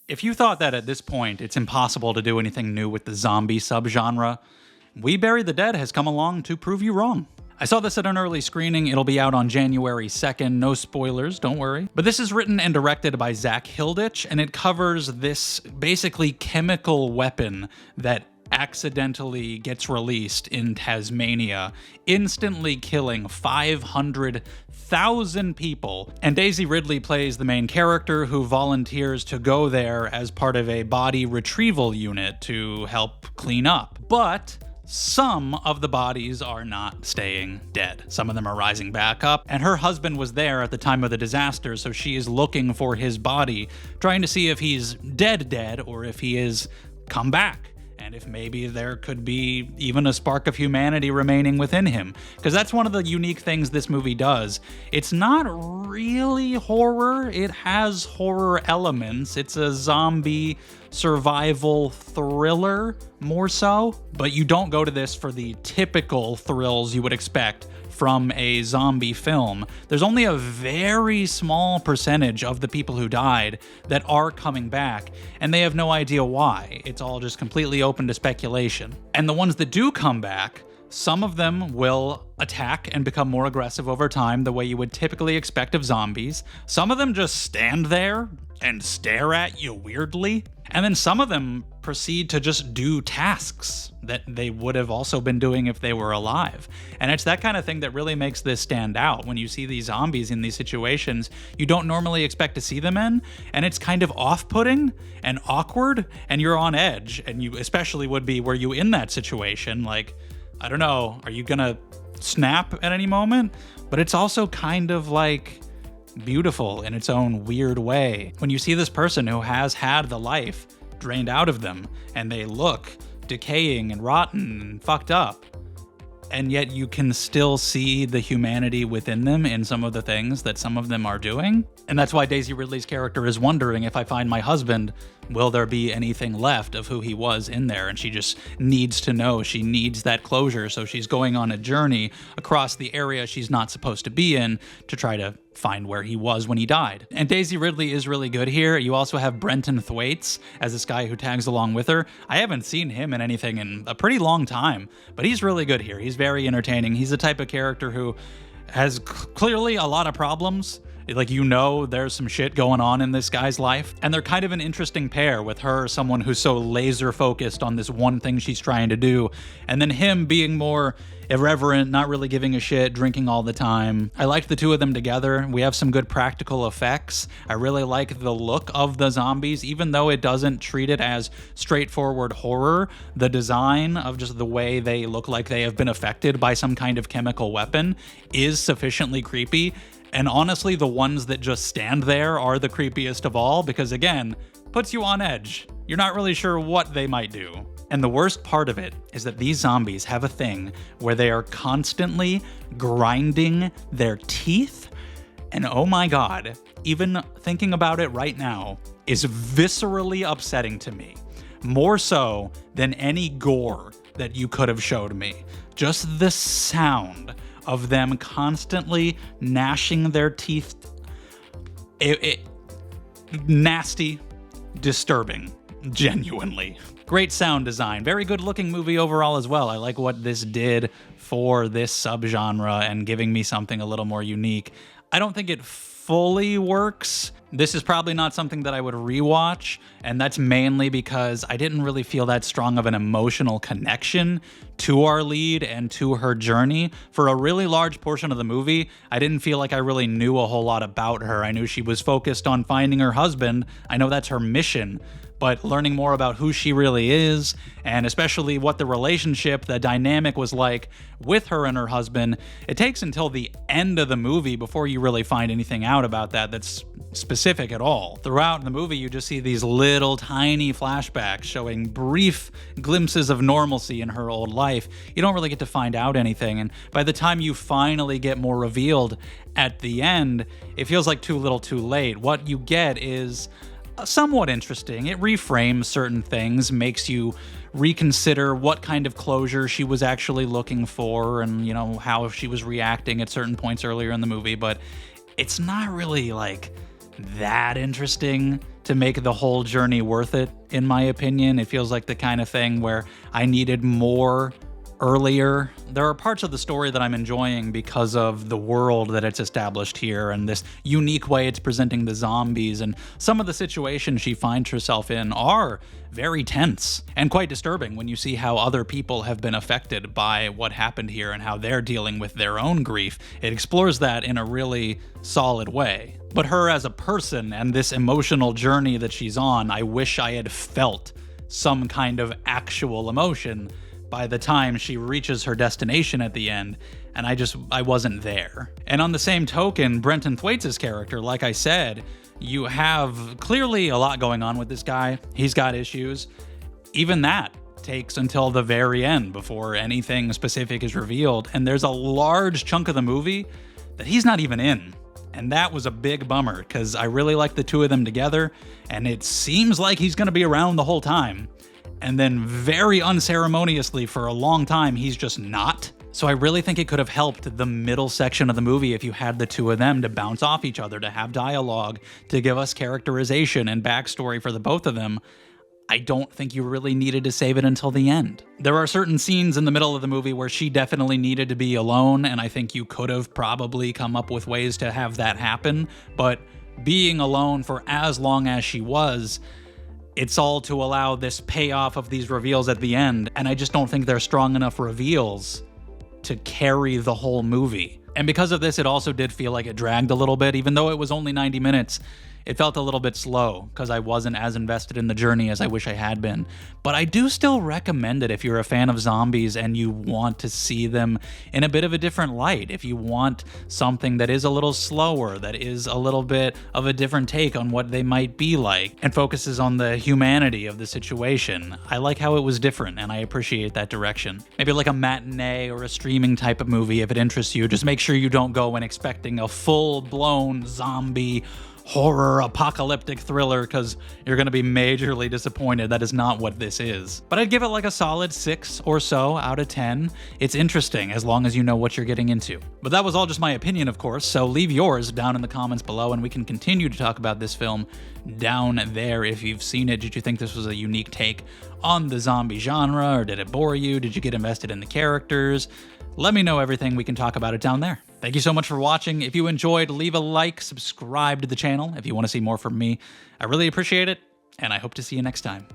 If you thought that at this point it's impossible to do anything new with the zombie subgenre, We Bury the Dead has come along to prove you wrong. I saw this at an early screening. It'll be out on January 2nd. No spoilers, don't worry. But this is written and directed by Zak Hilditch, and it covers this basically chemical weapon that accidentally gets released in Tasmania, instantly killing 500,000 people. And Daisy Ridley plays the main character who volunteers to go there as part of a body retrieval unit to help clean up. But some of the bodies are not staying dead. Some of them are rising back up, and her husband was there at the time of the disaster, so she is looking for his body, trying to see if he's dead or if he is come back. And if maybe there could be even a spark of humanity remaining within him. Because that's one of the unique things this movie does. It's not really horror. It has horror elements. It's a zombie survival thriller, more so. But you don't go to this for the typical thrills you would expect from a zombie film. There's only a very small percentage of the people who died that are coming back, and they have no idea why. It's all just completely open to speculation. And the ones that do come back, some of them will attack and become more aggressive over time, the way you would typically expect of zombies. Some of them just stand there and stare at you weirdly. And then some of them proceed to just do tasks that they would have also been doing if they were alive. And it's that kind of thing that really makes this stand out. When you see these zombies in these situations you don't normally expect to see them in, and it's kind of off-putting and awkward, and you're on edge. And you especially would be were you in that situation, like, I don't know, are you gonna snap at any moment? But it's also kind of like beautiful in its own weird way. When you see this person who has had the life drained out of them, and they look decaying and rotten and fucked up, and yet you can still see the humanity within them in some of the things that some of them are doing. And that's why Daisy Ridley's character is wondering, if I find my husband, will there be anything left of who he was in there? And she just needs to know. She needs that closure, so she's going on a journey across the area she's not supposed to be in to try to find where he was when he died. And Daisy Ridley is really good here. You also have Brenton Thwaites as this guy who tags along with her. I haven't seen him in anything in a pretty long time, but he's really good here. He's very entertaining. He's the type of character who has clearly a lot of problems. Like, you know, there's some shit going on in this guy's life. And they're kind of an interesting pair, with her, someone who's so laser focused on this one thing she's trying to do, and then him being more irreverent, not really giving a shit, drinking all the time. I liked the two of them together. We have some good practical effects. I really like the look of the zombies, even though it doesn't treat it as straightforward horror. The design of just the way they look like they have been affected by some kind of chemical weapon is sufficiently creepy. And honestly, the ones that just stand there are the creepiest of all, because again, puts you on edge. You're not really sure what they might do. And the worst part of it is that these zombies have a thing where they are constantly grinding their teeth. And oh my God, even thinking about it right now is viscerally upsetting to me. More so than any gore that you could have showed me. Just the sound of them constantly gnashing their teeth. Nasty, disturbing, genuinely. Great sound design, very good looking movie overall as well. I like what this did for this subgenre and giving me something a little more unique. I don't think it fully works. This is probably not something that I would rewatch, and that's mainly because I didn't really feel that strong of an emotional connection to our lead and to her journey. For a really large portion of the movie, I didn't feel like I really knew a whole lot about her. I knew she was focused on finding her husband. I know that's her mission, but learning more about who she really is, and especially what the relationship, the dynamic was like with her and her husband, it takes until the end of the movie before you really find anything out about that that's specific at all. Throughout the movie, you just see these little tiny flashbacks showing brief glimpses of normalcy in her old life. You don't really get to find out anything, and by the time you finally get more revealed at the end, it feels like too little too late. What you get is somewhat interesting. It reframes certain things, makes you reconsider what kind of closure she was actually looking for, and, you know, how she was reacting at certain points earlier in the movie, but it's not really like that interesting to make the whole journey worth it, in my opinion. It feels like the kind of thing where I needed more earlier. There are parts of the story that I'm enjoying because of the world that it's established here and this unique way it's presenting the zombies, and some of the situations she finds herself in are very tense and quite disturbing when you see how other people have been affected by what happened here and how they're dealing with their own grief. It explores that in a really solid way. But her as a person and this emotional journey that she's on, I wish I had felt some kind of actual emotion by the time she reaches her destination at the end, and I wasn't there. And on the same token, Brenton Thwaites' character, like I said, you have clearly a lot going on with this guy. He's got issues. Even that takes until the very end before anything specific is revealed, and there's a large chunk of the movie that he's not even in. And that was a big bummer, because I really like the two of them together, and it seems like he's going to be around the whole time. And then very unceremoniously for a long time, he's just not. So I really think it could have helped the middle section of the movie if you had the two of them to bounce off each other, to have dialogue, to give us characterization and backstory for the both of them. I don't think you really needed to save it until the end. There are certain scenes in the middle of the movie where she definitely needed to be alone, and I think you could have probably come up with ways to have that happen, but being alone for as long as she was, it's all to allow this payoff of these reveals at the end, and I just don't think they're strong enough reveals to carry the whole movie. And because of this, it also did feel like it dragged a little bit. Even though it was only 90 minutes, it felt a little bit slow because I wasn't as invested in the journey as I wish I had been. But I do still recommend it if you're a fan of zombies and you want to see them in a bit of a different light. If you want something that is a little slower, that is a little bit of a different take on what they might be like, and focuses on the humanity of the situation. I like how it was different, and I appreciate that direction. Maybe like a matinee or a streaming type of movie if it interests you. Just make sure you don't go in expecting a full-blown zombie horror apocalyptic thriller, because you're going to be majorly disappointed. That is not what this is. But I'd give it like a solid 6 or so out of 10. It's interesting as long as you know what you're getting into. But that was all just my opinion, of course, so leave yours down in the comments below and we can continue to talk about this film down there if you've seen it. Did you think this was a unique take on the zombie genre, or did it bore you? Did you get invested in the characters? Let me know everything. We can talk about it down there. Thank you so much for watching. If you enjoyed, leave a like, subscribe to the channel if you want to see more from me. I really appreciate it, and I hope to see you next time.